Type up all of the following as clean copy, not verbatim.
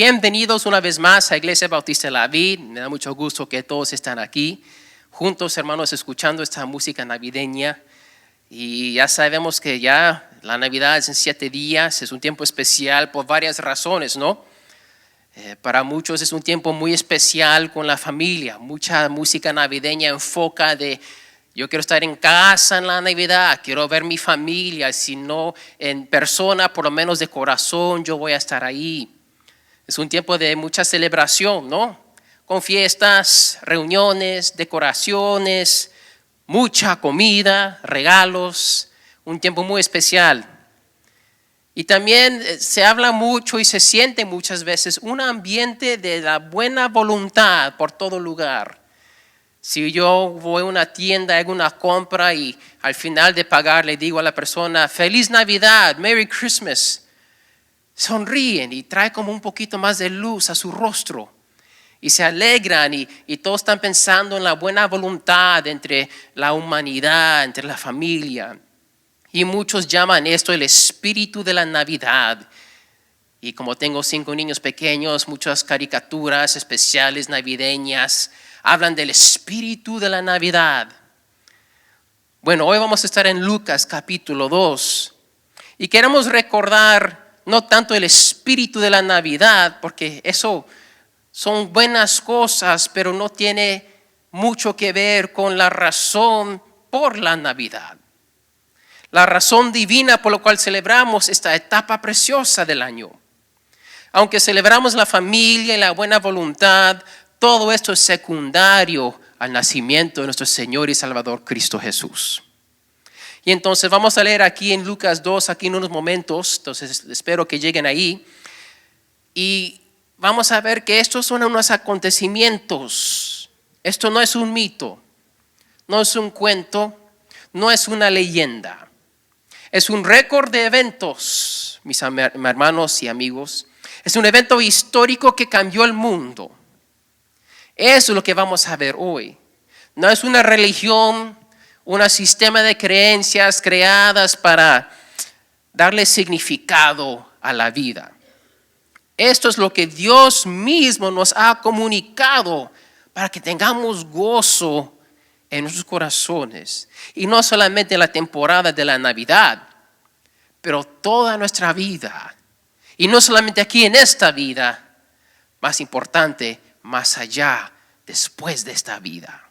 Bienvenidos una vez más a Iglesia Bautista La Vid. Me da mucho gusto que todos están aquí juntos, hermanos, escuchando esta música navideña. Y ya sabemos que ya la Navidad es en 7 días, es un tiempo especial por varias razones, ¿no? Para muchos es un tiempo muy especial con la familia. Mucha música navideña enfoca de yo quiero estar en casa en la Navidad, quiero ver mi familia, si no en persona, por lo menos de corazón, yo voy a estar ahí. Es un tiempo de mucha celebración, ¿no? Con fiestas, reuniones, decoraciones, mucha comida, regalos, un tiempo muy especial. Y también se habla mucho y se siente muchas veces un ambiente de la buena voluntad por todo lugar. Si yo voy a una tienda, hago una compra y al final de pagar le digo a la persona, Feliz Navidad, Merry Christmas, sonríen y trae como un poquito más de luz a su rostro. Y se alegran y todos están pensando en la buena voluntad entre la humanidad, entre la familia. Y muchos llaman esto el espíritu de la Navidad. Y como tengo 5 niños pequeños, muchas caricaturas especiales navideñas hablan del espíritu de la Navidad. Bueno, hoy vamos a estar en Lucas capítulo 2 y queremos recordar no tanto el espíritu de la Navidad, porque eso son buenas cosas, pero no tiene mucho que ver con la razón por la Navidad. La razón divina por la cual celebramos esta etapa preciosa del año. Aunque celebramos la familia y la buena voluntad, todo esto es secundario al nacimiento de nuestro Señor y Salvador Cristo Jesús. Y entonces vamos a leer aquí en Lucas 2, aquí en unos momentos, entonces espero que lleguen ahí. Y vamos a ver que estos son unos acontecimientos. Esto no es un mito, no es un cuento, no es una leyenda. Es un récord de eventos, mis hermanos y amigos. Es un evento histórico que cambió el mundo. Eso es lo que vamos a ver hoy. No es una religión, un sistema de creencias creadas para darle significado a la vida. Esto es lo que Dios mismo nos ha comunicado para que tengamos gozo en nuestros corazones. Y no solamente en la temporada de la Navidad, pero toda nuestra vida. Y no solamente aquí en esta vida, más importante, más allá, después de esta vida.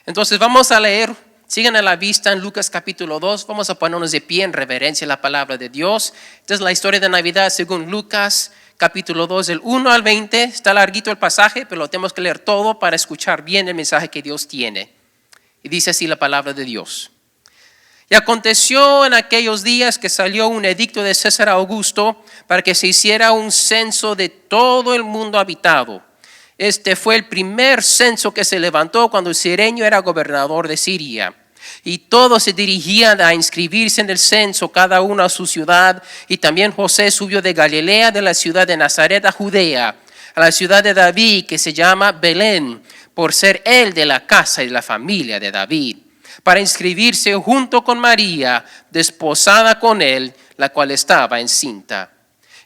Entonces vamos a leer, sigan a la vista en Lucas capítulo 2, vamos a ponernos de pie en reverencia a la palabra de Dios. Esta es la historia de Navidad según Lucas capítulo 2, del 1 al 20. Está larguito el pasaje, pero lo tenemos que leer todo para escuchar bien el mensaje que Dios tiene. Y dice así la palabra de Dios. Y aconteció en aquellos días que salió un edicto de César Augusto para que se hiciera un censo de todo el mundo habitado. Este fue el primer censo que se levantó cuando el Cirenio era gobernador de Siria. Y todos se dirigían a inscribirse en el censo, cada uno a su ciudad. Y también José subió de Galilea, de la ciudad de Nazaret a Judea, a la ciudad de David, que se llama Belén, por ser él de la casa y de la familia de David, para inscribirse junto con María, desposada con él, la cual estaba encinta.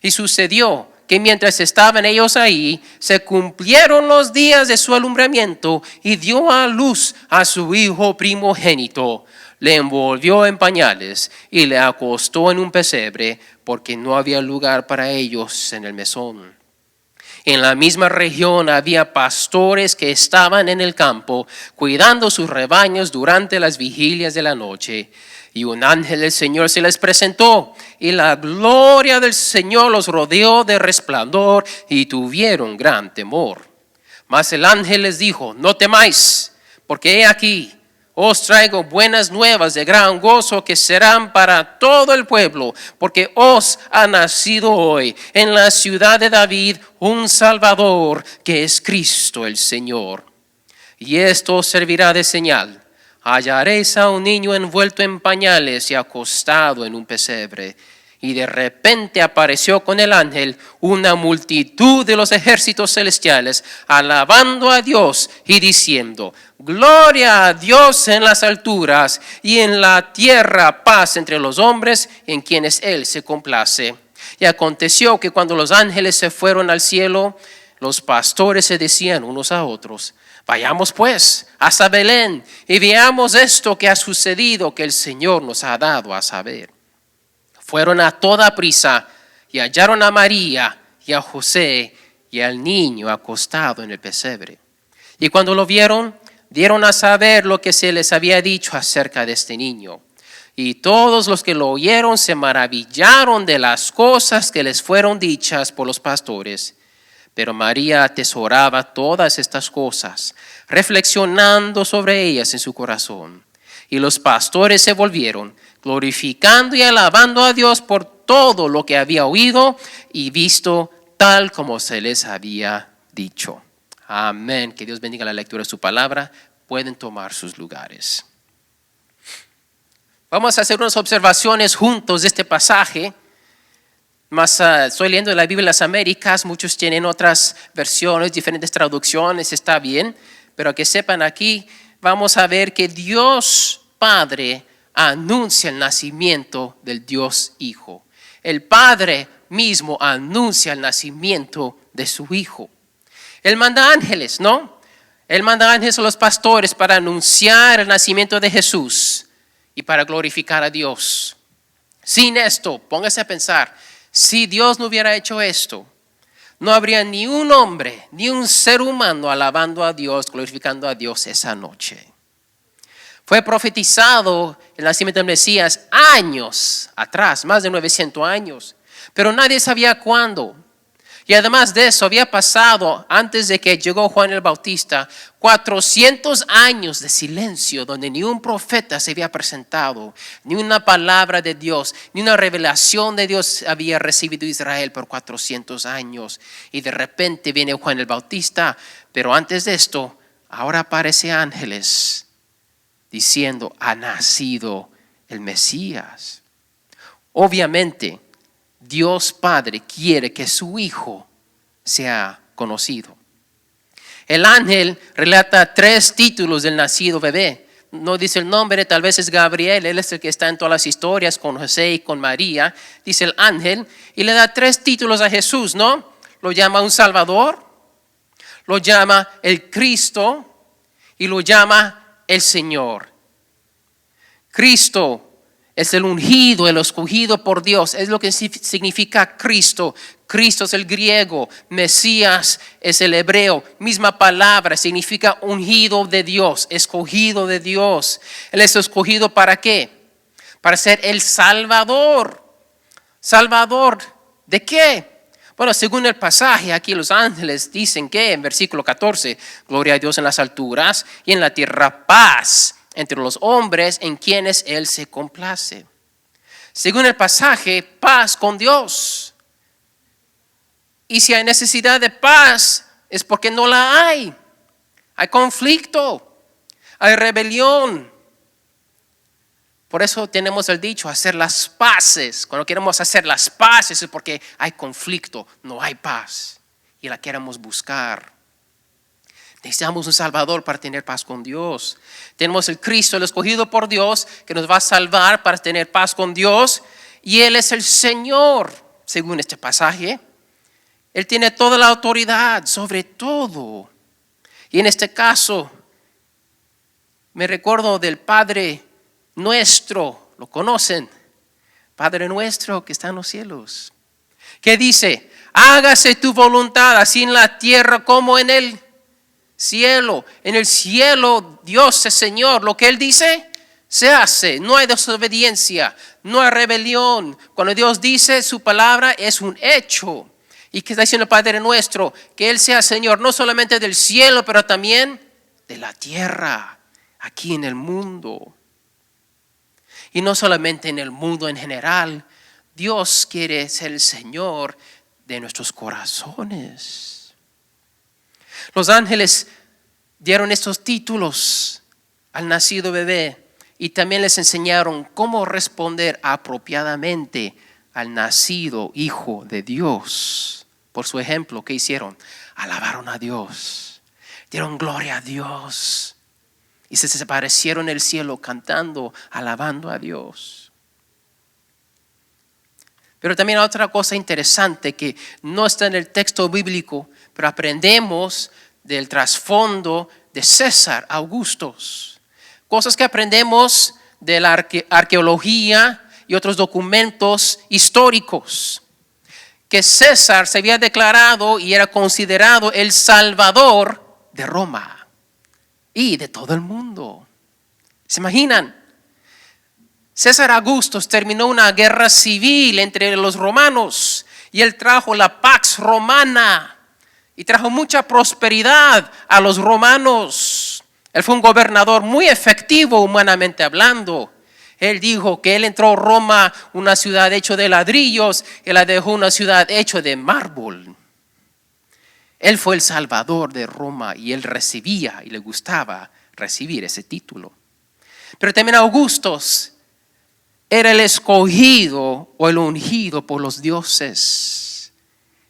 Y sucedió que mientras estaban ellos ahí, se cumplieron los días de su alumbramiento y dio a luz a su hijo primogénito. Le envolvió en pañales y le acostó en un pesebre porque no había lugar para ellos en el mesón. En la misma región había pastores que estaban en el campo cuidando sus rebaños durante las vigilias de la noche. Y un ángel del Señor se les presentó y la gloria del Señor los rodeó de resplandor y tuvieron gran temor. Mas el ángel les dijo, no temáis, porque he aquí, os traigo buenas nuevas de gran gozo que serán para todo el pueblo, porque os ha nacido hoy en la ciudad de David un Salvador que es Cristo el Señor. Y esto os servirá de señal. Hallaréis a un niño envuelto en pañales y acostado en un pesebre. Y de repente apareció con el ángel una multitud de los ejércitos celestiales, alabando a Dios y diciendo, gloria a Dios en las alturas y en la tierra paz entre los hombres en quienes Él se complace. Y aconteció que cuando los ángeles se fueron al cielo, los pastores se decían unos a otros: vayamos pues hasta Belén y veamos esto que ha sucedido, que el Señor nos ha dado a saber. Fueron a toda prisa y hallaron a María y a José y al niño acostado en el pesebre. Y cuando lo vieron, dieron a saber lo que se les había dicho acerca de este niño. Y todos los que lo oyeron se maravillaron de las cosas que les fueron dichas por los pastores. Pero María atesoraba todas estas cosas, reflexionando sobre ellas en su corazón. Y los pastores se volvieron, glorificando y alabando a Dios por todo lo que había oído y visto, tal como se les había dicho. Amén. Que Dios bendiga la lectura de su palabra. Pueden tomar sus lugares. Vamos a hacer unas observaciones juntos de este pasaje. Estoy leyendo la Biblia de las Américas, muchos tienen otras versiones, diferentes traducciones, está bien, pero que sepan aquí, vamos a ver que Dios Padre anuncia el nacimiento del Dios Hijo. El Padre mismo anuncia el nacimiento de su Hijo. Él manda ángeles, ¿no? Él manda ángeles a los pastores para anunciar el nacimiento de Jesús y para glorificar a Dios. Sin esto, póngase a pensar, si Dios no hubiera hecho esto, no habría ni un hombre, ni un ser humano alabando a Dios, glorificando a Dios esa noche. Fue profetizado el nacimiento del Mesías años atrás, más de 900 años, pero nadie sabía cuándo. Y además de eso, había pasado, antes de que llegó Juan el Bautista, 400 años de silencio donde ni un profeta se había presentado, ni una palabra de Dios, ni una revelación de Dios había recibido Israel por 400 años. Y de repente viene Juan el Bautista, pero antes de esto, ahora aparecen ángeles diciendo: ha nacido el Mesías. Obviamente, Dios Padre quiere que su Hijo sea conocido. El ángel relata 3 títulos del nacido bebé. No dice el nombre, tal vez es Gabriel, él es el que está en todas las historias con José y con María. Dice el ángel y le da 3 títulos a Jesús, ¿no? Lo llama un Salvador, lo llama el Cristo y lo llama el Señor. Cristo es el ungido, el escogido por Dios. Es lo que significa Cristo. Cristo es el griego. Mesías es el hebreo. Misma palabra, significa ungido de Dios, escogido de Dios. Él es escogido ¿para qué? Para ser el Salvador. ¿Salvador de qué? Bueno, según el pasaje, aquí los ángeles dicen que en versículo 14, gloria a Dios en las alturas y en la tierra paz entre los hombres en quienes Él se complace. Según el pasaje, paz con Dios. Y si hay necesidad de paz, es porque no la hay. Hay conflicto, hay rebelión. Por eso tenemos el dicho, hacer las paces. Cuando queremos hacer las paces es porque hay conflicto, no hay paz. Y la queremos buscar. Necesitamos un Salvador para tener paz con Dios. Tenemos el Cristo, el escogido por Dios, que nos va a salvar para tener paz con Dios. Y Él es el Señor, según este pasaje. Él tiene toda la autoridad sobre todo. Y en este caso, me recuerdo del Padre nuestro, ¿lo conocen? Padre nuestro que está en los cielos. Que dice, hágase tu voluntad, así en la tierra como en el cielo. En el cielo Dios es Señor. Lo que Él dice se hace. No hay desobediencia, no hay rebelión. Cuando Dios dice su palabra es un hecho. ¿Y qué está diciendo el Padre nuestro? Que Él sea Señor no solamente del cielo, pero también de la tierra, aquí en el mundo. Y no solamente en el mundo en general. Dios quiere ser el Señor de nuestros corazones. Los ángeles dieron estos títulos al nacido bebé y también les enseñaron cómo responder apropiadamente al nacido Hijo de Dios. Por su ejemplo, ¿qué hicieron? Alabaron a Dios, dieron gloria a Dios y se desaparecieron en el cielo cantando, alabando a Dios. Pero también hay otra cosa interesante que no está en el texto bíblico, pero aprendemos del trasfondo de César Augustus. Cosas que aprendemos de la arqueología y otros documentos históricos. Que César se había declarado y era considerado el salvador de Roma y de todo el mundo. ¿Se imaginan? César Augustus terminó una guerra civil entre los romanos y él trajo la Pax Romana y trajo mucha prosperidad a los romanos. Él fue un gobernador muy efectivo humanamente hablando. Él dijo que él entró a Roma, una ciudad hecha de ladrillos, y la dejó una ciudad hecha de mármol. Él fue el salvador de Roma y él recibía y le gustaba recibir ese título. Pero también Augustus era el escogido o el ungido por los dioses.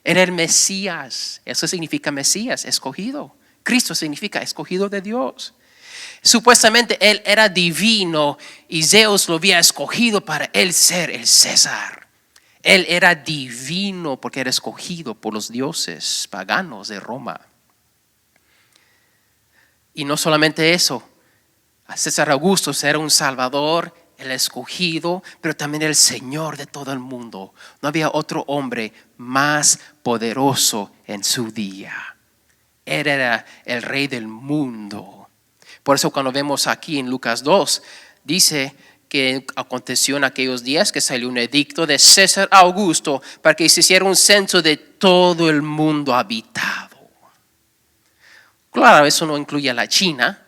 Era el Mesías. Eso significa Mesías, escogido. Cristo significa escogido de Dios. Supuestamente él era divino y Zeus lo había escogido para él ser el César. Él era divino porque era escogido por los dioses paganos de Roma. Y no solamente eso, César Augustus era un salvador, el escogido, pero también el Señor de todo el mundo. No había otro hombre más poderoso en su día. Él era el rey del mundo. Por eso cuando vemos aquí en Lucas 2, dice que aconteció en aquellos días que salió un edicto de César Augusto para que se hiciera un censo de todo el mundo habitado. Claro, eso no incluye a la China,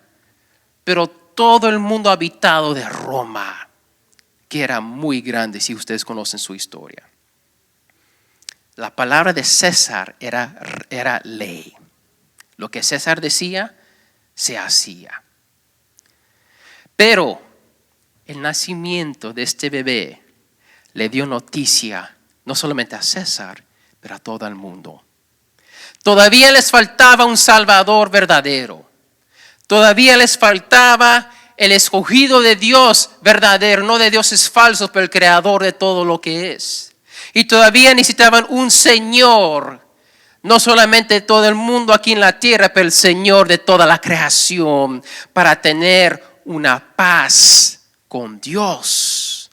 pero todo el mundo habitado de Roma, que era muy grande si ustedes conocen su historia. La palabra de César era ley. Lo que César decía, se hacía. Pero el nacimiento de este bebé le dio noticia no solamente a César, pero a todo el mundo. Todavía les faltaba un Salvador verdadero. Todavía les faltaba el escogido de Dios verdadero, no de dioses falsos, pero el creador de todo lo que es. Y todavía necesitaban un Señor, no solamente de todo el mundo aquí en la tierra, pero el Señor de toda la creación, para tener una paz con Dios.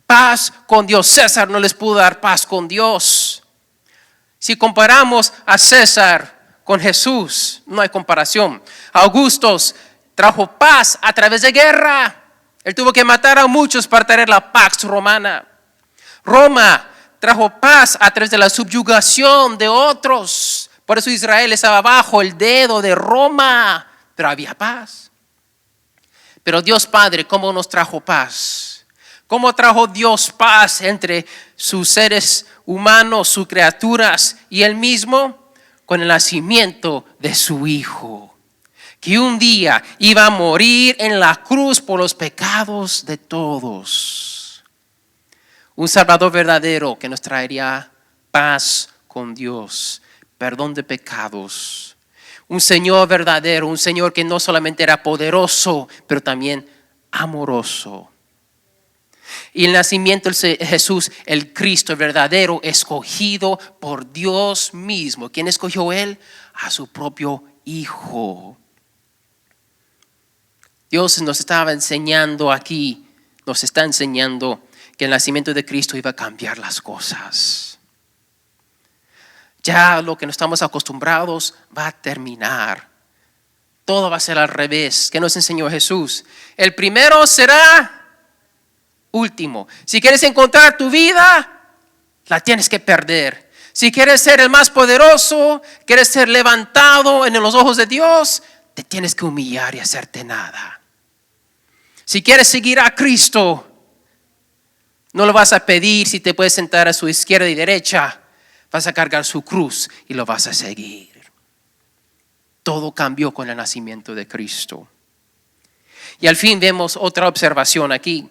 Paz con Dios. César no les pudo dar paz con Dios. Si comparamos a César con Jesús, no hay comparación. Augustus trajo paz a través de guerra. Él tuvo que matar a muchos para traer la Pax Romana. Roma trajo paz a través de la subyugación de otros. Por eso Israel estaba bajo el dedo de Roma, pero había paz. Pero Dios Padre, ¿cómo nos trajo paz? ¿Cómo trajo Dios paz entre sus seres humanos, sus criaturas y Él mismo? Con el nacimiento de su Hijo, que un día iba a morir en la cruz por los pecados de todos. Un Salvador verdadero que nos traería paz con Dios, perdón de pecados. Un Señor verdadero, un Señor que no solamente era poderoso, pero también amoroso. Y el nacimiento de Jesús, el Cristo verdadero, escogido por Dios mismo. ¿Quién escogió Él? A su propio Hijo. Dios nos estaba enseñando aquí, nos está enseñando que el nacimiento de Cristo iba a cambiar las cosas. Ya lo que no estamos acostumbrados va a terminar. Todo va a ser al revés. ¿Qué nos enseñó Jesús? El primero será último. Si quieres encontrar tu vida, la tienes que perder. Si quieres ser el más poderoso, quieres ser levantado en los ojos de Dios, te tienes que humillar y hacerte nada. Si quieres seguir a Cristo, no lo vas a pedir si te puedes sentar a su izquierda y derecha. Vas a cargar su cruz y lo vas a seguir. Todo cambió con el nacimiento de Cristo. Y al fin vemos otra observación aquí.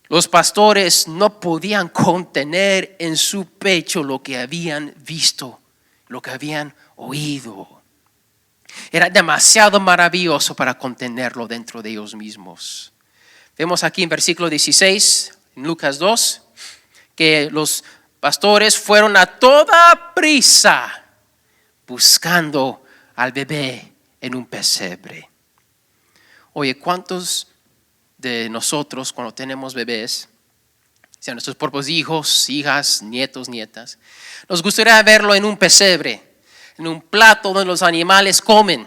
Los pastores no podían contener en su pecho lo que habían visto, lo que habían oído. Era demasiado maravilloso para contenerlo dentro de ellos mismos. Vemos aquí en versículo 16, en Lucas 2, que los pastores fueron a toda prisa buscando al bebé en un pesebre. Oye, ¿cuántos de nosotros cuando tenemos bebés, sean nuestros propios hijos, hijas, nietos, nietas, nos gustaría verlo en un pesebre, en un plato donde los animales comen?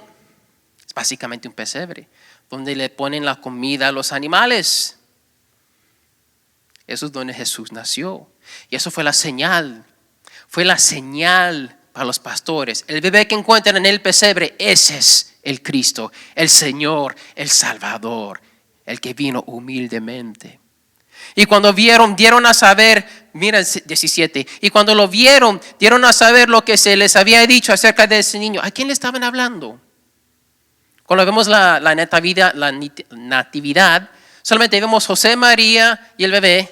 Es básicamente un pesebre, donde le ponen la comida a los animales. Eso es donde Jesús nació. Y eso fue la señal para los pastores. El bebé que encuentran en el pesebre, ese es el Cristo, el Señor, el Salvador, el que vino humildemente. Y cuando vieron, dieron a saber, mira 17, y cuando lo vieron, dieron a saber lo que se les había dicho acerca de ese niño. ¿A quién le estaban hablando? Cuando vemos la natividad, solamente vemos José, María y el bebé.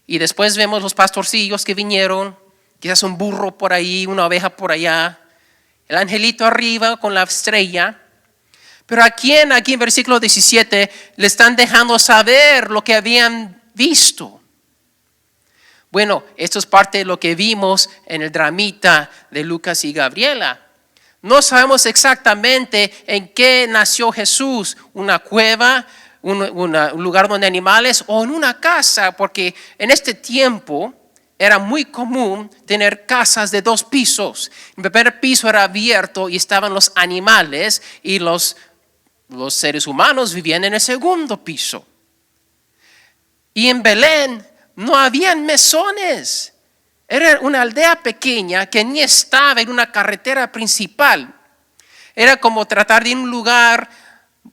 Y después vemos los pastorcillos que vinieron, quizás un burro por ahí, una oveja por allá, el angelito arriba con la estrella. Pero aquí en versículo 17 le están dejando saber lo que habían visto. Bueno, esto es parte de lo que vimos en el dramita de Lucas y Gabriela. No sabemos exactamente en qué nació Jesús, una cueva, un lugar donde animales o en una casa, porque en este tiempo era muy común tener casas de 2 pisos. El primer piso era abierto y estaban los animales y los seres humanos vivían en el segundo piso. Y en Belén no habían mesones. Era una aldea pequeña que ni estaba en una carretera principal. Era como tratar de ir a un lugar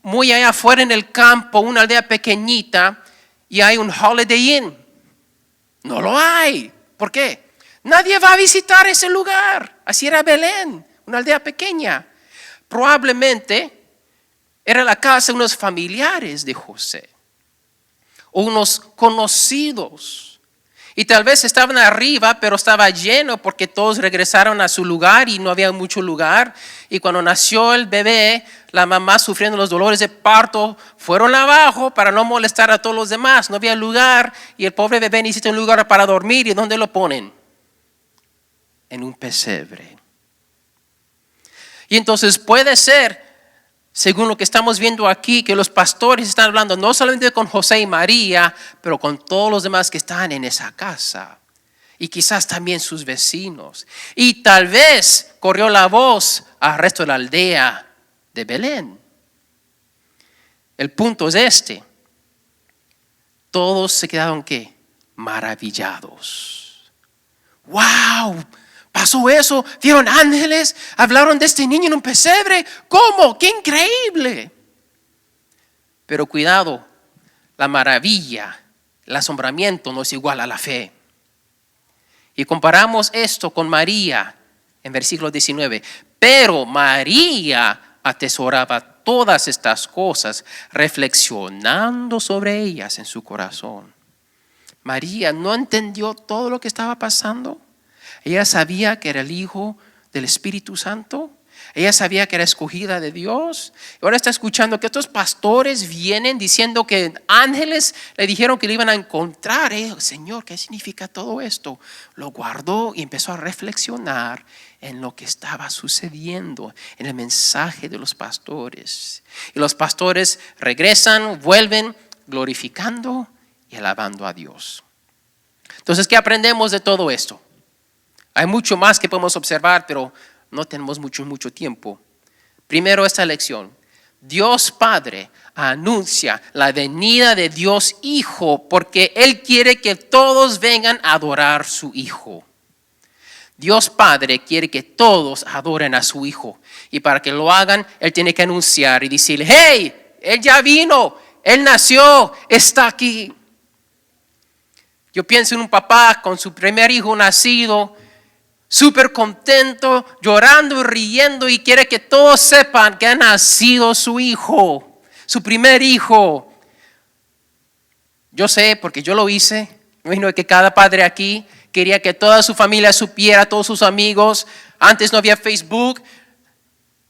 muy allá afuera en el campo, una aldea pequeñita, y hay un Holiday Inn. No lo hay. ¿Por qué? Nadie va a visitar ese lugar. Así era Belén, una aldea pequeña. Probablemente era la casa de unos familiares de José o unos conocidos. Y tal vez estaban arriba, pero estaba lleno porque todos regresaron a su lugar y no había mucho lugar. Y cuando nació el bebé, la mamá sufriendo los dolores de parto, fueron abajo para no molestar a todos los demás. No había lugar y el pobre bebé necesita un lugar para dormir. ¿Y dónde lo ponen? En un pesebre. Y entonces puede ser, según lo que estamos viendo aquí, que los pastores están hablando no solamente con José y María, pero con todos los demás que están en esa casa. Y quizás también sus vecinos. Y tal vez corrió la voz al resto de la aldea de Belén. El punto es este. Todos se quedaron ¿qué? Maravillados. ¡Wow! ¿Pasó eso? ¿Vieron ángeles? ¿Hablaron de este niño en un pesebre? ¿Cómo? ¡Qué increíble! Pero cuidado, la maravilla, el asombramiento no es igual a la fe. Y comparamos esto con María en versículo 19. Pero María atesoraba todas estas cosas, reflexionando sobre ellas en su corazón. María no entendió todo lo que estaba pasando. Ella sabía que era el Hijo del Espíritu Santo. Ella sabía que era escogida de Dios. Ahora está escuchando que estos pastores vienen diciendo que ángeles le dijeron que le iban a encontrar. Señor, ¿qué significa todo esto? Lo guardó y empezó a reflexionar en lo que estaba sucediendo, en el mensaje de los pastores. Y los pastores regresan, vuelven glorificando y alabando a Dios. Entonces, ¿qué aprendemos de todo esto? Hay mucho más que podemos observar, pero no tenemos mucho tiempo. Primero, esta lección. Dios Padre anuncia la venida de Dios Hijo porque Él quiere que todos vengan a adorar a su Hijo. Dios Padre quiere que todos adoren a su Hijo. Y para que lo hagan, Él tiene que anunciar y decirle, hey, Él ya vino, Él nació, está aquí. Yo pienso en un papá con su primer hijo nacido, súper contento, llorando y riendo y quiere que todos sepan que ha nacido su hijo, su primer hijo. Yo sé porque yo lo hice. Me imagino que cada padre aquí quería que toda su familia supiera, todos sus amigos. Antes no había Facebook,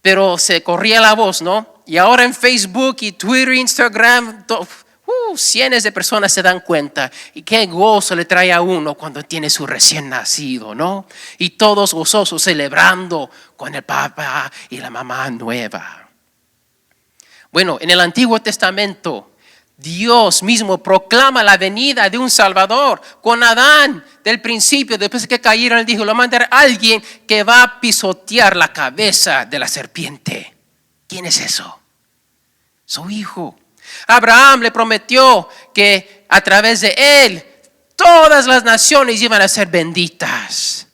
pero se corría la voz, ¿no? Y ahora en Facebook y Twitter, Instagram, cientos de personas se dan cuenta. Y qué gozo le trae a uno cuando tiene su recién nacido, ¿no? Y todos gozosos celebrando con el papá y la mamá nueva. Bueno, en el Antiguo Testamento, Dios mismo proclama la venida de un Salvador. Con Adán, del principio, después de que cayeron, él dijo, lo mandará alguien que va a pisotear la cabeza de la serpiente. ¿Quién es eso? Su hijo. Abraham le prometió que a través de él todas las naciones iban a ser benditas.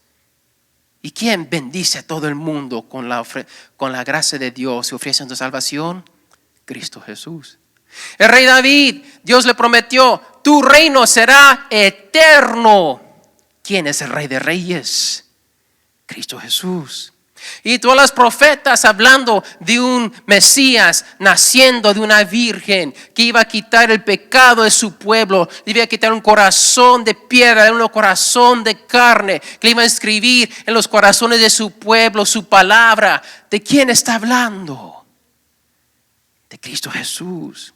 ¿Y quién bendice a todo el mundo con la gracia de Dios y ofreciendo salvación? Cristo Jesús. El rey David, Dios le prometió, tu reino será eterno. ¿Quién es el rey de reyes? Cristo Jesús. Y todos los profetas hablando de un Mesías naciendo de una virgen que iba a quitar el pecado de su pueblo, le iba a quitar un corazón de piedra, un corazón de carne, que le iba a escribir en los corazones de su pueblo su palabra. ¿De quién está hablando? De Cristo Jesús.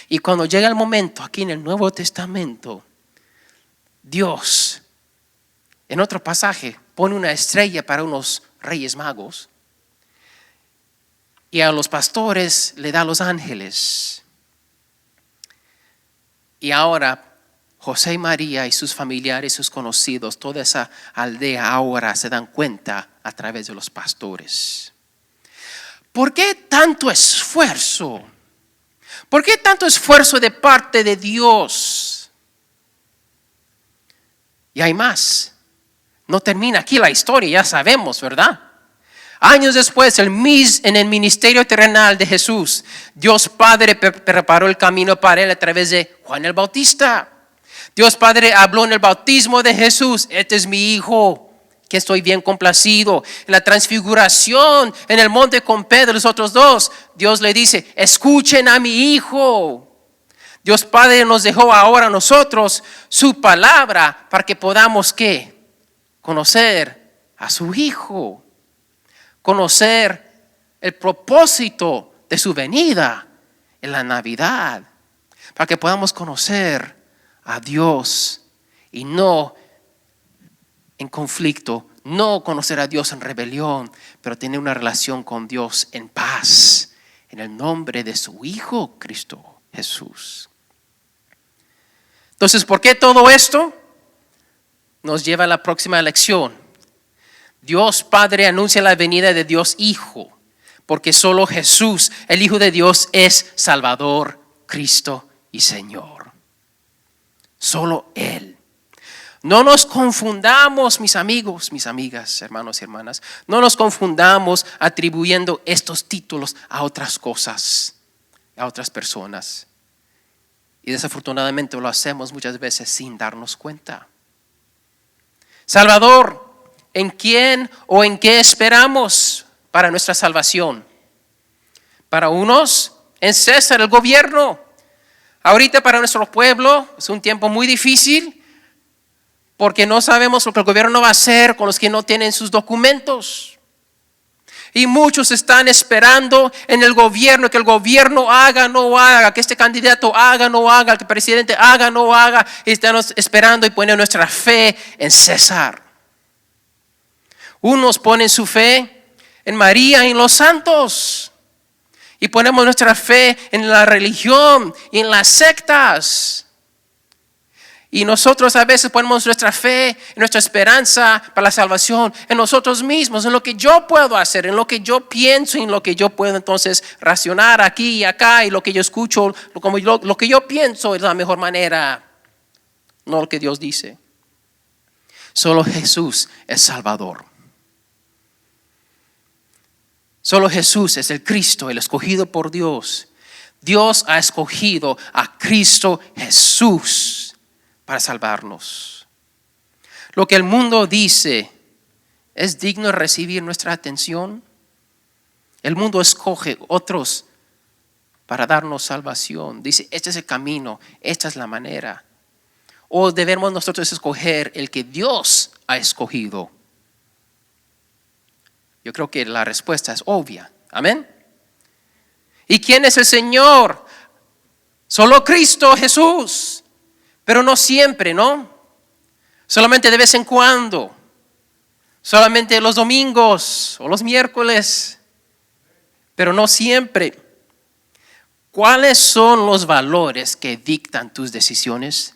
Y cuando llega el momento aquí en el Nuevo Testamento, Dios en otro pasaje pone una estrella para unos reyes magos y a los pastores le da a los ángeles. Y ahora José y María y sus familiares, sus conocidos, toda esa aldea ahora se dan cuenta a través de los pastores. ¿Por qué tanto esfuerzo? ¿Por qué tanto esfuerzo de parte de Dios? Y hay más. No termina aquí la historia, ya sabemos, ¿verdad? Años después, en el ministerio terrenal de Jesús, Dios Padre preparó el camino para él a través de Juan el Bautista. Dios Padre habló en el bautismo de Jesús, este es mi hijo, que estoy bien complacido. En la transfiguración, en el monte con Pedro y los otros dos, Dios le dice, escuchen a mi hijo. Dios Padre nos dejó ahora a nosotros su palabra para que podamos, ¿qué? Conocer a su hijo. Conocer el propósito de su venida en la Navidad. Para que podamos conocer a Dios y no en conflicto, no conocer a Dios en rebelión, pero tener una relación con Dios en paz, en el nombre de su Hijo Cristo Jesús. Entonces, ¿por qué todo esto? Nos lleva a la próxima lección. Dios Padre anuncia la venida de Dios Hijo, porque solo Jesús, el Hijo de Dios, es Salvador, Cristo y Señor. Solo Él. No nos confundamos, mis amigos, mis amigas, hermanos y hermanas. No nos confundamos atribuyendo estos títulos a otras cosas, a otras personas. Y desafortunadamente lo hacemos muchas veces sin darnos cuenta. Salvador, ¿en quién o en qué esperamos para nuestra salvación? Para unos, en César, el gobierno. Ahorita para nuestro pueblo es un tiempo muy difícil porque no sabemos lo que el gobierno va a hacer con los que no tienen sus documentos. Y muchos están esperando en el gobierno, que el gobierno haga o no haga, que este candidato haga o no haga, que el presidente haga o no haga. Y estamos esperando y poniendo nuestra fe en César. Unos ponen su fe en María y en los santos. Y ponemos nuestra fe en la religión y en las sectas. Y nosotros a veces ponemos nuestra fe, nuestra esperanza para la salvación en nosotros mismos, en lo que yo puedo hacer, en lo que yo pienso y en lo que yo puedo entonces racionar aquí y acá, y lo que yo escucho, lo que yo pienso es la mejor manera, no lo que Dios dice. Solo Jesús es Salvador. Solo Jesús es el Cristo, el escogido por Dios. Dios ha escogido a Cristo Jesús para salvarnos. Lo que el mundo dice es digno de recibir nuestra atención. El mundo escoge otros para darnos salvación. Dice, este es el camino, esta es la manera. O debemos nosotros escoger el que Dios ha escogido. Yo creo que la respuesta es obvia. Amén. ¿Y quién es el Señor? Solo Cristo Jesús, pero no siempre, ¿no? Solamente de vez en cuando, solamente los domingos o los miércoles, pero no siempre. ¿Cuáles son los valores que dictan tus decisiones?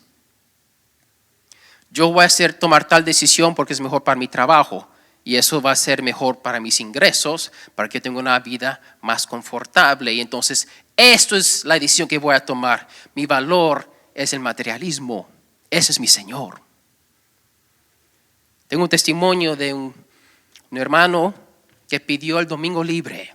Yo voy a tomar tal decisión porque es mejor para mi trabajo y eso va a ser mejor para mis ingresos, para que tenga una vida más confortable. Y entonces, esto es la decisión que voy a tomar. Mi valor es el materialismo. Ese es mi Señor. Tengo un testimonio de un hermano que pidió el domingo libre.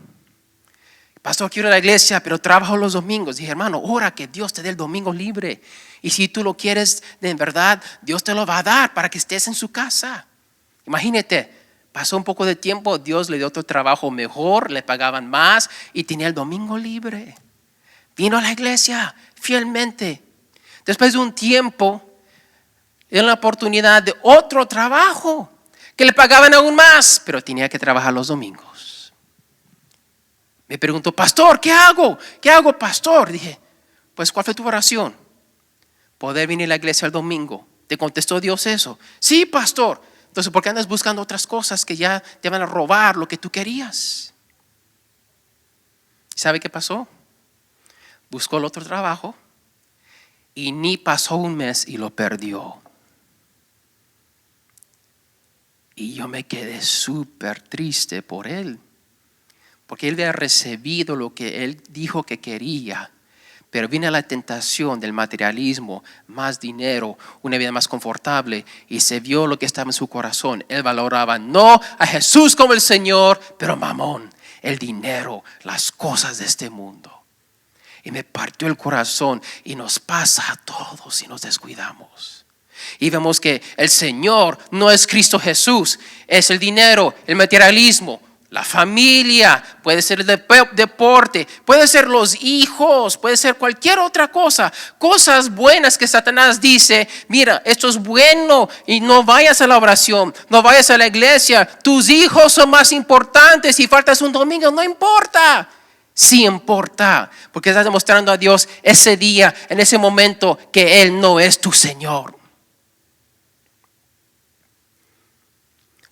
Pastor, quiero ir a la iglesia, pero trabajo los domingos. Dije, hermano, ora que Dios te dé el domingo libre. Y si tú lo quieres de verdad, Dios te lo va a dar para que estés en su casa. Imagínate, pasó un poco de tiempo, Dios le dio otro trabajo mejor, le pagaban más y tenía el domingo libre. Vino a la iglesia fielmente. Después de un tiempo, le dio la oportunidad de otro trabajo que le pagaban aún más, pero tenía que trabajar los domingos. Me preguntó, pastor, ¿qué hago? ¿Qué hago, pastor? Dije, pues, ¿cuál fue tu oración? Poder venir a la iglesia el domingo. ¿Te contestó Dios eso? Sí, pastor. Entonces, ¿por qué andas buscando otras cosas que ya te van a robar lo que tú querías? ¿Sabe qué pasó? Buscó el otro trabajo y ni pasó un mes y lo perdió. Y yo me quedé súper triste por él. Porque él había recibido lo que él dijo que quería. Pero vino la tentación del materialismo, más dinero, una vida más confortable. Y se vio lo que estaba en su corazón. Él valoraba no a Jesús como el Señor, pero Mamón, el dinero, las cosas de este mundo. Y me partió el corazón y nos pasa a todos si nos descuidamos. Y vemos que el Señor no es Cristo Jesús, es el dinero, el materialismo, la familia, puede ser el deporte, puede ser los hijos, puede ser cualquier otra cosa. Cosas buenas que Satanás dice, mira, esto es bueno y no vayas a la oración, no vayas a la iglesia. Tus hijos son más importantes, si faltas un domingo, no importa. Sí importa, porque estás demostrando a Dios ese día, en ese momento, que Él no es tu Señor.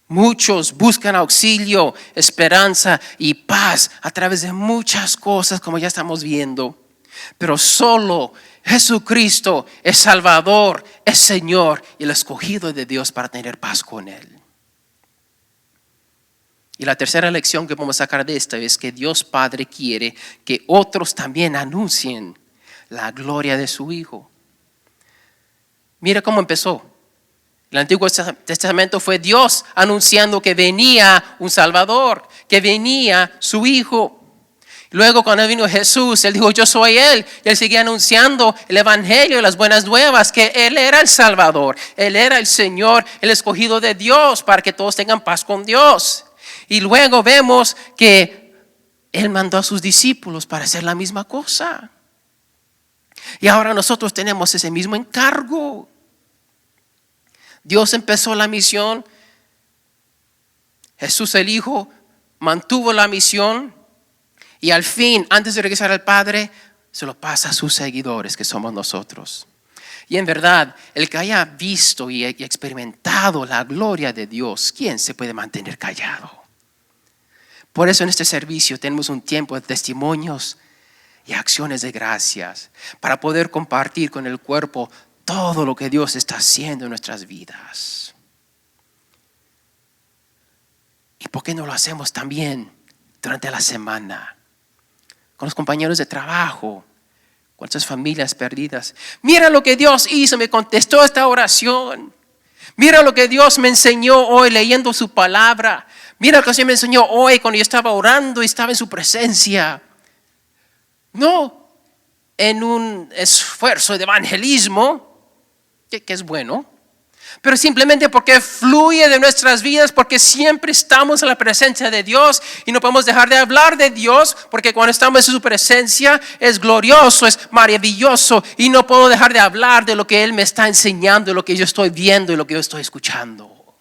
Muchos buscan auxilio, esperanza y paz a través de muchas cosas, como ya estamos viendo. Pero solo Jesucristo es Salvador, es Señor y el escogido de Dios para tener paz con Él. Y la tercera lección que podemos sacar de esto es que Dios Padre quiere que otros también anuncien la gloria de su Hijo. Mira cómo empezó. El Antiguo Testamento fue Dios anunciando que venía un Salvador, que venía su Hijo. Luego cuando vino Jesús, Él dijo, yo soy Él. Y Él seguía anunciando el Evangelio, las buenas nuevas, que Él era el Salvador. Él era el Señor, el escogido de Dios para que todos tengan paz con Dios. Y luego vemos que Él mandó a sus discípulos para hacer la misma cosa. Y ahora nosotros tenemos ese mismo encargo. Dios empezó la misión. Jesús el Hijo mantuvo la misión. Y al fin, antes de regresar al Padre, se lo pasa a sus seguidores, que somos nosotros. Y en verdad, el que haya visto y experimentado la gloria de Dios, ¿quién se puede mantener callado? Por eso en este servicio tenemos un tiempo de testimonios y acciones de gracias para poder compartir con el cuerpo todo lo que Dios está haciendo en nuestras vidas. ¿Y por qué no lo hacemos también durante la semana? Con los compañeros de trabajo, con nuestras familias perdidas. Mira lo que Dios hizo, me contestó esta oración. Mira lo que Dios me enseñó hoy leyendo su palabra. Mira lo que Dios me enseñó hoy cuando yo estaba orando y estaba en su presencia. No en un esfuerzo de evangelismo, que es bueno, pero simplemente porque fluye de nuestras vidas, porque siempre estamos en la presencia de Dios y no podemos dejar de hablar de Dios, porque cuando estamos en su presencia es glorioso, es maravilloso y no puedo dejar de hablar de lo que Él me está enseñando, de lo que yo estoy viendo y lo que yo estoy escuchando,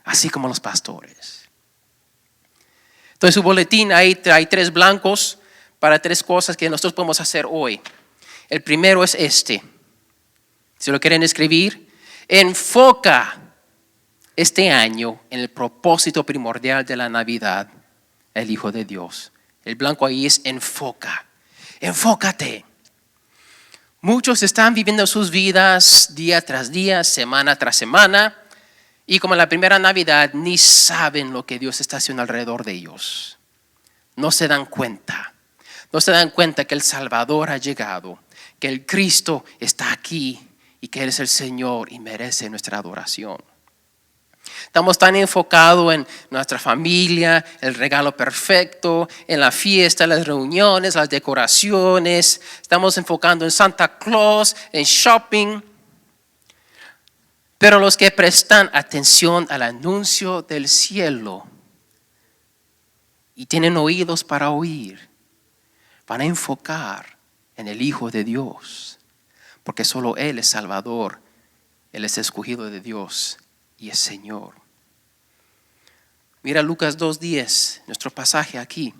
así como los pastores. Entonces, su boletín ahí hay 3 blancos para 3 cosas que nosotros podemos hacer hoy. El primero es este. Si lo quieren escribir, enfoca este año en el propósito primordial de la Navidad, el Hijo de Dios. El blanco ahí es enfoca. Enfócate. Muchos están viviendo sus vidas día tras día, semana tras semana, y como en la primera Navidad ni saben lo que Dios está haciendo alrededor de ellos. No se dan cuenta. No se dan cuenta que el Salvador ha llegado, que el Cristo está aquí y que Él es el Señor y merece nuestra adoración. Estamos tan enfocados en nuestra familia, el regalo perfecto, en la fiesta, las reuniones, las decoraciones. Estamos enfocando en Santa Claus, en shopping. Pero los que prestan atención al anuncio del cielo y tienen oídos para oír, van a enfocar en el Hijo de Dios, porque solo Él es Salvador, Él es escogido de Dios y es Señor. Mira Lucas 2:10, nuestro pasaje aquí.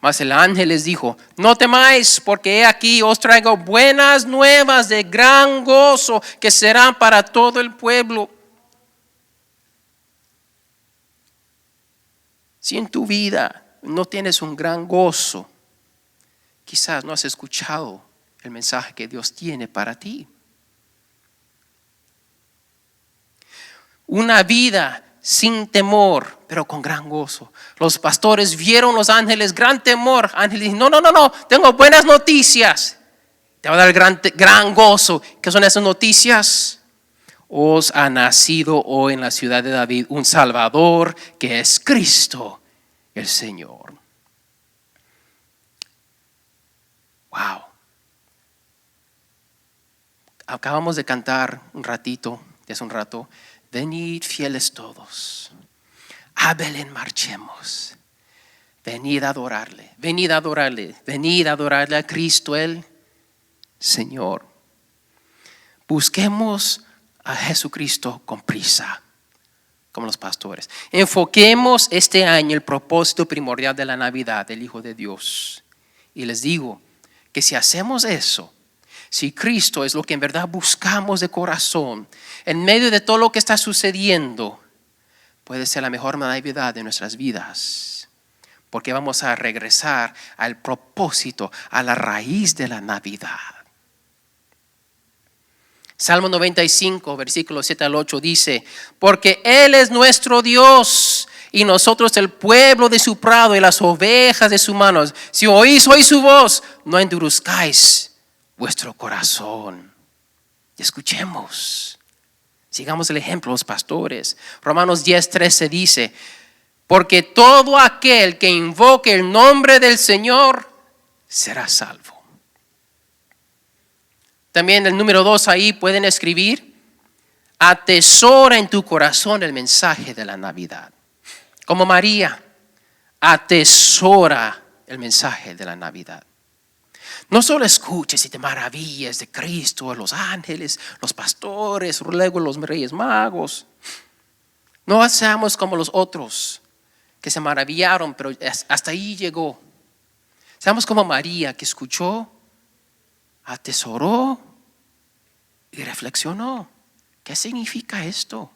Mas el ángel les dijo: no temáis, porque he aquí os traigo buenas nuevas de gran gozo, que serán para todo el pueblo. Si en tu vida no tienes un gran gozo, quizás no has escuchado el mensaje que Dios tiene para ti. Una vida sin temor, pero con gran gozo. Los pastores vieron los ángeles, gran temor. Ángeles dijeron: no, tengo buenas noticias. Te va a dar gran gozo. ¿Qué son esas noticias? Os ha nacido hoy en la ciudad de David un Salvador, que es Cristo, el Señor. Wow. Acabamos de cantar hace un rato. Venid fieles todos, a Belén marchemos. Venid a adorarle, venid a adorarle, venid a adorarle a Cristo el Señor. Busquemos a Jesucristo con prisa, como los pastores. Enfoquemos este año el propósito primordial de la Navidad del Hijo de Dios. Y les digo que si hacemos eso, si Cristo es lo que en verdad buscamos de corazón, en medio de todo lo que está sucediendo, puede ser la mejor Navidad de nuestras vidas. Porque vamos a regresar al propósito, a la raíz de la Navidad. Salmo 95, versículos 7 al 8 dice: porque Él es nuestro Dios y nosotros el pueblo de su prado y las ovejas de su mano. Si oís hoy su voz, no endurezcáis vuestro corazón. Escuchemos. Sigamos el ejemplo de los pastores. Romanos 10:13 dice: porque todo aquel que invoque el nombre del Señor será salvo. También el número 2 ahí pueden escribir: atesora en tu corazón el mensaje de la Navidad. Como María, atesora el mensaje de la Navidad. No solo escuches y te maravilles de Cristo, los ángeles, los pastores, luego los reyes magos. No seamos como los otros que se maravillaron, pero hasta ahí llegó. Seamos como María, que escuchó, atesoró y reflexionó. ¿Qué significa esto?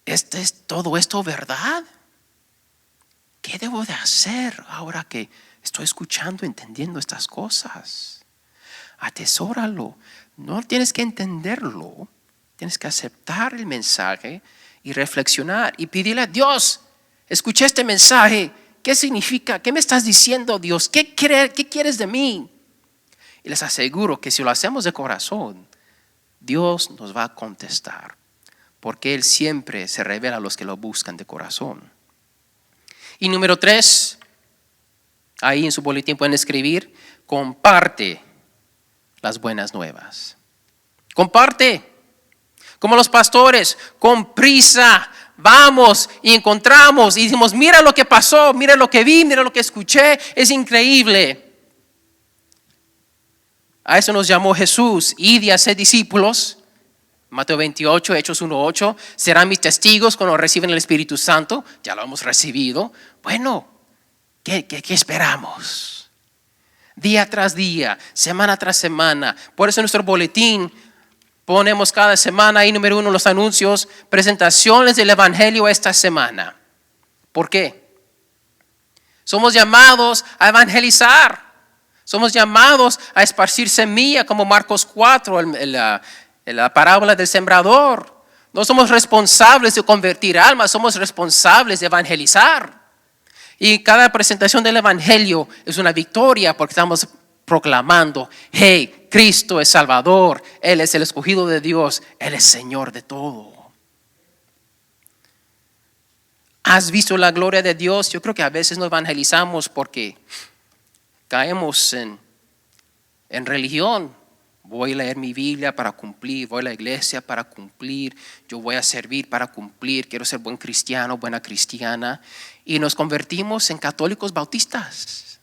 ¿Es todo esto verdad? ¿Qué debo de hacer ahora que estoy escuchando, entendiendo estas cosas? Atesóralo. No tienes que entenderlo. Tienes que aceptar el mensaje y reflexionar y pedirle a Dios: escuché este mensaje. ¿Qué significa? ¿Qué me estás diciendo, Dios? ¿Qué quieres de mí? Y les aseguro que si lo hacemos de corazón, Dios nos va a contestar. Porque Él siempre se revela a los que lo buscan de corazón. Y número 3, ahí en su boletín pueden escribir: comparte las buenas nuevas. Comparte. Como los pastores, con prisa, vamos y encontramos y decimos: mira lo que pasó, mira lo que vi, mira lo que escuché, es increíble. A eso nos llamó Jesús: id y haced discípulos. Mateo 28, Hechos 1:8, serán mis testigos cuando reciben el Espíritu Santo. Ya lo hemos recibido. Bueno, ¿qué esperamos? día tras día, semana tras semana. Por eso en nuestro boletín ponemos cada semana ahí número 1 los anuncios, presentaciones del Evangelio esta semana. ¿Por qué? Somos llamados a evangelizar. Somos llamados a esparcir semilla como Marcos 4, la parábola del sembrador. No somos responsables de convertir almas, somos responsables de evangelizar. Y cada presentación del Evangelio es una victoria porque estamos proclamando, hey, Cristo es Salvador, Él es el escogido de Dios, Él es Señor de todo. ¿Has visto la gloria de Dios? Yo creo que a veces no evangelizamos porque caemos en religión. Voy a leer mi Biblia para cumplir, voy a la iglesia para cumplir, yo voy a servir para cumplir, quiero ser buen cristiano, buena cristiana. Y nos convertimos en católicos bautistas.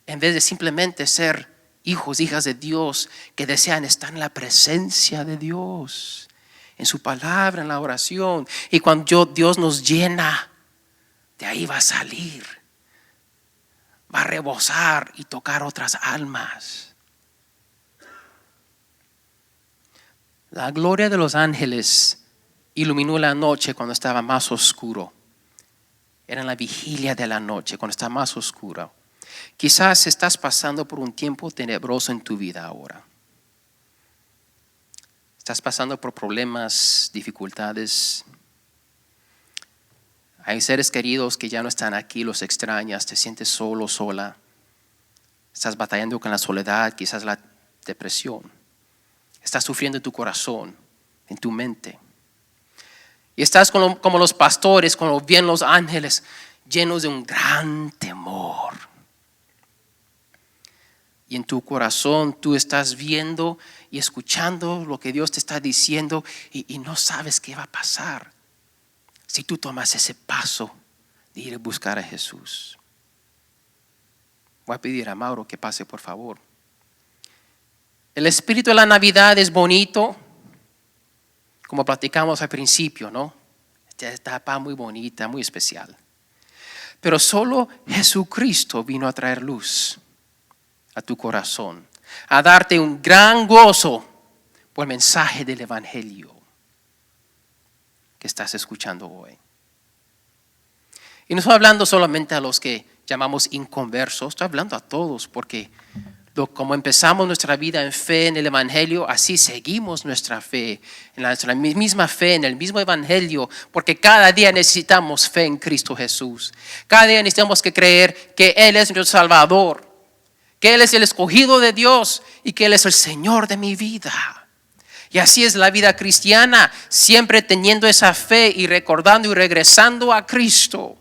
En vez de simplemente ser hijos, hijas de Dios que desean estar en la presencia de Dios, en su palabra, en la oración. Y cuando Dios nos llena, de ahí va a salir, va a rebosar y tocar otras almas. La gloria de los ángeles iluminó la noche cuando estaba más oscuro. Era en la vigilia de la noche, cuando está más oscuro. Quizás estás pasando por un tiempo tenebroso en tu vida ahora. Estás pasando por problemas, dificultades. Hay seres queridos que ya no están aquí, los extrañas, te sientes solo, sola. Estás batallando con la soledad, quizás la depresión. Estás sufriendo en tu corazón, en tu mente. Y estás como los pastores, como bien los ángeles, llenos de un gran temor. Y en tu corazón tú estás viendo y escuchando lo que Dios te está diciendo y no sabes qué va a pasar si tú tomas ese paso de ir a buscar a Jesús. Voy a pedir a Mauro que pase, por favor. El espíritu de la Navidad es bonito, como platicamos al principio, ¿no? Esta etapa muy bonita, muy especial. Pero solo Jesucristo vino a traer luz a tu corazón, a darte un gran gozo por el mensaje del Evangelio que estás escuchando hoy. Y no estoy hablando solamente a los que llamamos inconversos, estoy hablando a todos porque como empezamos nuestra vida en fe en el Evangelio, así seguimos nuestra fe, en nuestra misma fe, en el mismo Evangelio, porque cada día necesitamos fe en Cristo Jesús. Cada día necesitamos que creer que Él es nuestro Salvador, que Él es el escogido de Dios y que Él es el Señor de mi vida. Y así es la vida cristiana, siempre teniendo esa fe y recordando y regresando a Cristo,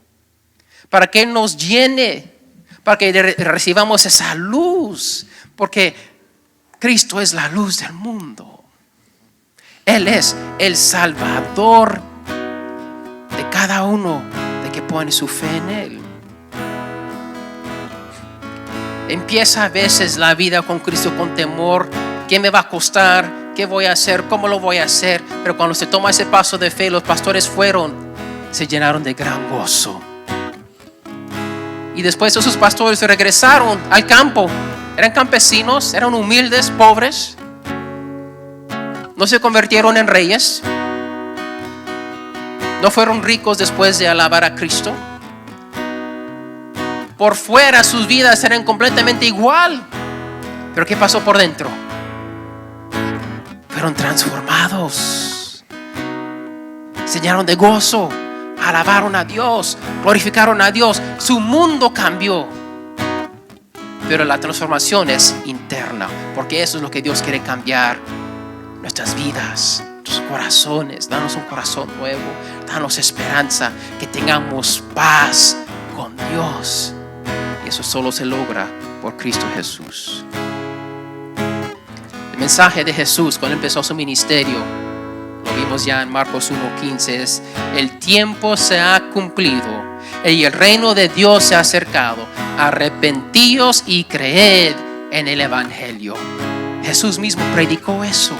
para que Él nos llene, para que recibamos esa luz, porque Cristo es la luz del mundo. Él es el Salvador de cada uno de que pone su fe en Él. Empieza a veces la vida con Cristo con temor. ¿Qué me va a costar? ¿Qué voy a hacer? ¿Cómo lo voy a hacer? Pero cuando se toma ese paso de fe, los pastores se llenaron de gran gozo. Y después esos pastores regresaron al campo. Eran campesinos, eran humildes, pobres. No se convirtieron en reyes. No fueron ricos después de alabar a Cristo. Por fuera sus vidas eran completamente igual. Pero ¿qué pasó por dentro? Fueron transformados. Se llenaron de gozo. Alabaron a Dios, glorificaron a Dios, su mundo cambió. Pero la transformación es interna, porque eso es lo que Dios quiere cambiar. Nuestras vidas, nuestros corazones, danos un corazón nuevo, danos esperanza, que tengamos paz con Dios. Y eso solo se logra por Cristo Jesús. El mensaje de Jesús cuando empezó su ministerio, lo vimos ya en Marcos 1:15, es: el tiempo se ha cumplido y el reino de Dios se ha acercado. Arrepentíos y creed en el Evangelio. Jesús mismo predicó eso.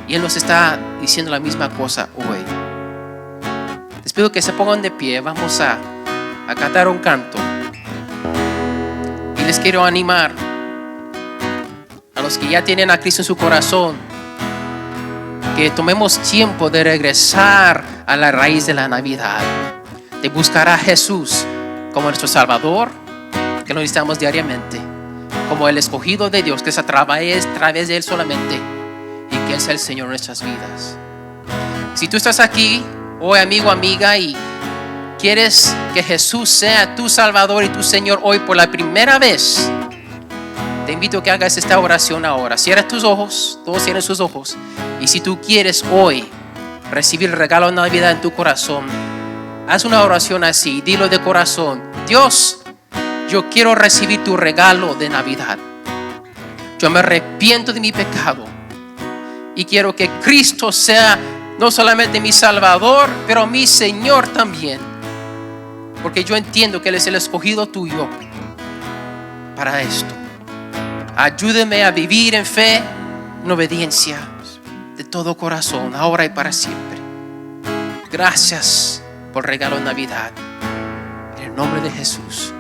Y Él nos está diciendo la misma cosa hoy. Les pido que se pongan de pie. Vamos a cantar un canto. les quiero animar a los que ya tienen a Cristo en su corazón, que tomemos tiempo de regresar a la raíz de la Navidad, de buscar a Jesús como nuestro Salvador, que lo necesitamos diariamente, como el escogido de Dios, que es a través de Él solamente, y que es el Señor de nuestras vidas. Si tú estás aquí hoy, amigo, amiga, y quieres que Jesús sea tu Salvador y tu Señor hoy por la primera vez, te invito a que hagas esta oración ahora. Cierra tus ojos, todos cierren sus ojos. Y si tú quieres hoy recibir el regalo de Navidad en tu corazón, haz una oración así, dilo de corazón: Dios, yo quiero recibir tu regalo de Navidad. Yo me arrepiento de mi pecado y quiero que Cristo sea no solamente mi Salvador, pero mi Señor también, porque yo entiendo que Él es el escogido tuyo para esto. Ayúdeme a vivir en fe, en obediencia, de todo corazón, ahora y para siempre. Gracias por el regalo de Navidad. En el nombre de Jesús.